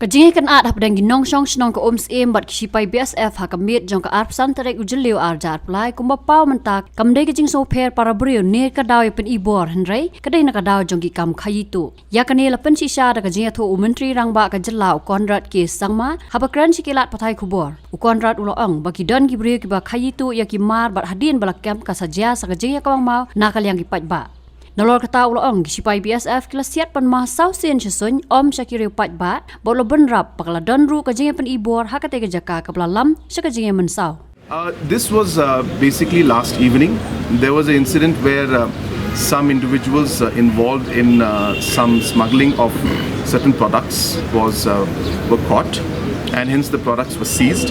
Kajing kan at hapdeng ginong song shnong ka sim bat kisipai BSF hakamit jong ka arpsan tarek ujeliu arjar plai kumba pau mentak kamdei kajing so per para brio ne ka daw pen ibor henrei kadai na ka daw jong ki kam khaïi tu ya kane la pen shisha da kajing atho menteri rangba ka Jyllei konrat ke sangma habakran sikilat pathai kubor konrat uloong bagi don ki brio ki ba khaïi tu ya ki mar bat hadin balak kem ka saja sa kajing ya kawang mau nakal yang ki paidbah Nolor kata uloong kisipai BSF kilasiat pan mah sausen chesun syakiriu paidbah bolo benrap pakala donru kajing pen ibor hakate ka jaka kablalam sakajing mensau. This was basically last evening. There was an incident where some individuals involved in some smuggling of certain products were caught, and hence the products were seized.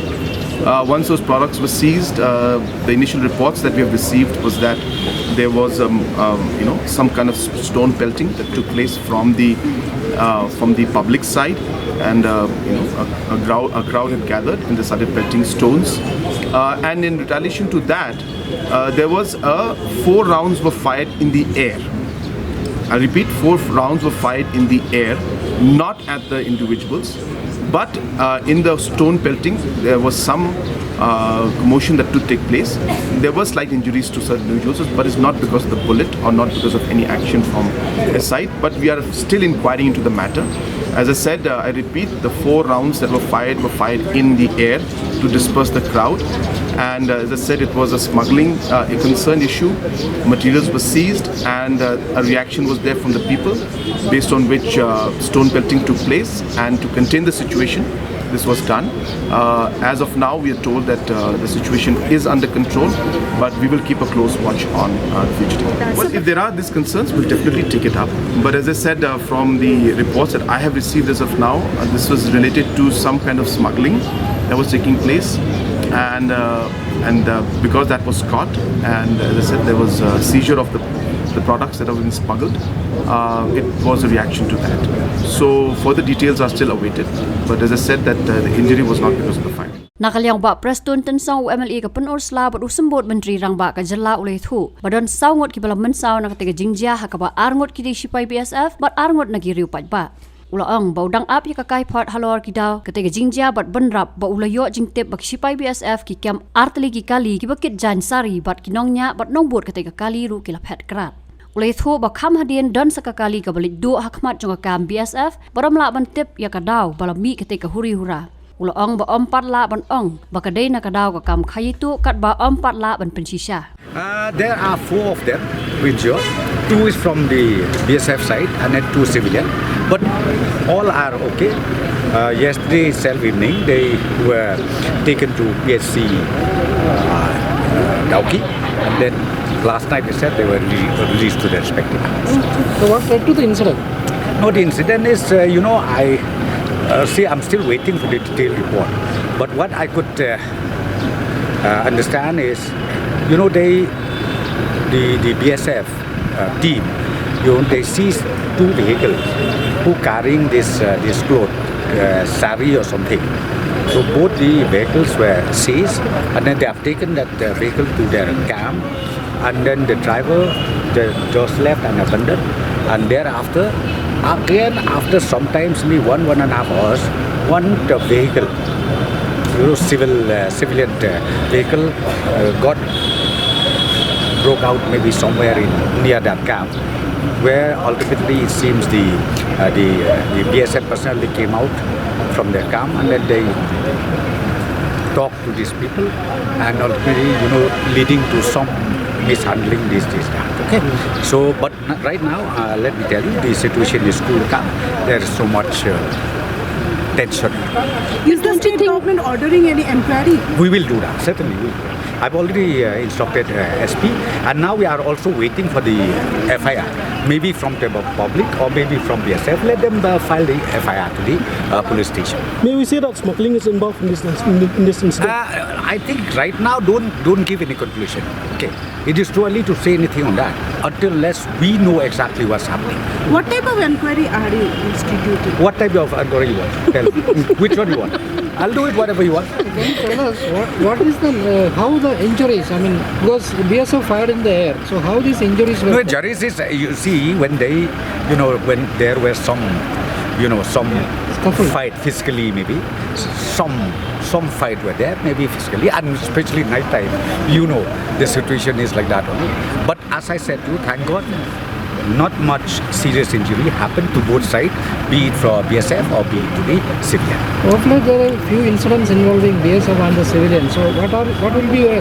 Once those products were seized, the initial reports that we have received was that there was some kind of stone pelting that took place from the public side, and a crowd had gathered and they started pelting stones. And in retaliation to that, there was 4 rounds were fired in the air. I repeat, 4 rounds were fired in the air, not at the individuals. But in the stone pelting, there was some commotion that took place. There were slight injuries to certain individuals, but it's not because of the bullet or not because of any action from a side. But we are still inquiring into the matter. As I said, I repeat, the 4 rounds that were fired in the air to disperse the crowd. And as I said, it was a smuggling, a concern issue. Materials were seized, and a reaction was there from the people, based on which stone pelting took place. And to contain the situation, this was done. As of now, we are told that the situation is under control, but we will keep a close watch on the fugitive. Well, if there are these concerns, we'll definitely take it up. But as I said, from the reports that I have received as of now, this was related to some kind of smuggling that was taking place. And because that was caught, and as I said, there was a seizure of the products that have been smuggled, it was a reaction to that. So further details are still awaited, but as I said, that the injury was not because of the fire. Nakalyang ba Preston tensong UMLE ka Pynursla bat usembot menteri rangba ka Jyllei uleh thu badon sawngot ki bala mensau na katiga jingjia hakaba arngot ki sipai BSF bat arngot na giriu paidbah Ulaong baudang ap ya kakai part halor kidaw ketiga jingjia bat benrap ba ulayo jingtip bak sipai BSF ki kem artli ki kali ki bakit jansari bat kinongnya bat nongbot ketiga kali ru kilap het kerat Uleh thu ba kham hadien don sakakali ka balik do hakmat jong kam BSF baramla bantip ya kadaw balami ketiga huri hura Ulaong ba 4 la ban ong ba kadai na kadaw ka kam khaïi tu kat ba 4 la ban pensisha There are 4 of them injured. 2 is from the BSF side and then 2 civilian. But all are okay. Yesterday itself evening, they were taken to PHC Dauki, and then last night they said they were released to their respective homes. So what led to the incident? No, the incident is, I'm still waiting for the detailed report. But what I could understand is, the BSF team, they seized 2 vehicles who carrying this cloth, sari or something. So both the vehicles were seized, and then they have taken that vehicle to their camp, and then the driver just left and abandoned. And thereafter, again after sometimes only 1.5 hours, one vehicle, civilian vehicle got broke out maybe somewhere near that camp, where ultimately it seems the BSF personnel, they came out from their camp and then they talked to these people, and ultimately leading to some mishandling this that. Okay, so but right now let me tell you, the situation is cool calm. There is so much tension. Is the state government ordering any inquiry? We will do that, certainly we will. I've already instructed SP, and now we are also waiting for the FIR, maybe from the public or maybe from BSF. Let them file the FIR to the police station. May we say that smuggling is involved in this incident? I think right now don't give any conclusion. Okay, it is too early to say anything on that unless we know exactly what's happening. What type of inquiry are you instituting? What type of inquiry you want? Tell me. Which one you want? I'll do it whatever you want. Can you tell us what is how the injuries? I mean, because BSF fired in the air, so how these injuries were? No, injuries is, you see, when they, when there were some scuffle? fight physically, maybe some fight were there, maybe physically, and especially night time. You know, the situation is like that only. But as I said to you, thank God, not much serious injury happened to both sides, be it for BSF or be it to the civilian. Hopefully there are few incidents involving BSF and the civilians. So what will be your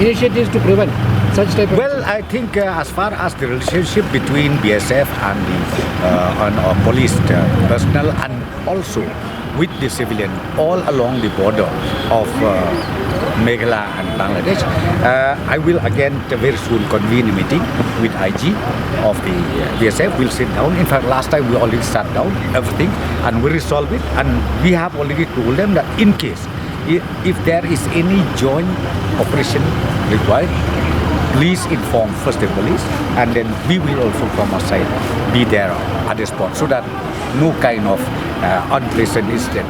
initiatives to prevent such type of... Well, I think as far as the relationship between BSF and the police personnel, and also with the civilian all along the border of Meghalaya and Bangladesh, I will again very soon convene a meeting with IG of the BSF. We'll sit down. In fact, last time we already sat down everything and we resolve it. And we have already told them that in case if there is any joint operation required, please inform first the police, and then we will also from our side be there at the spot so that no kind of unpleasant incident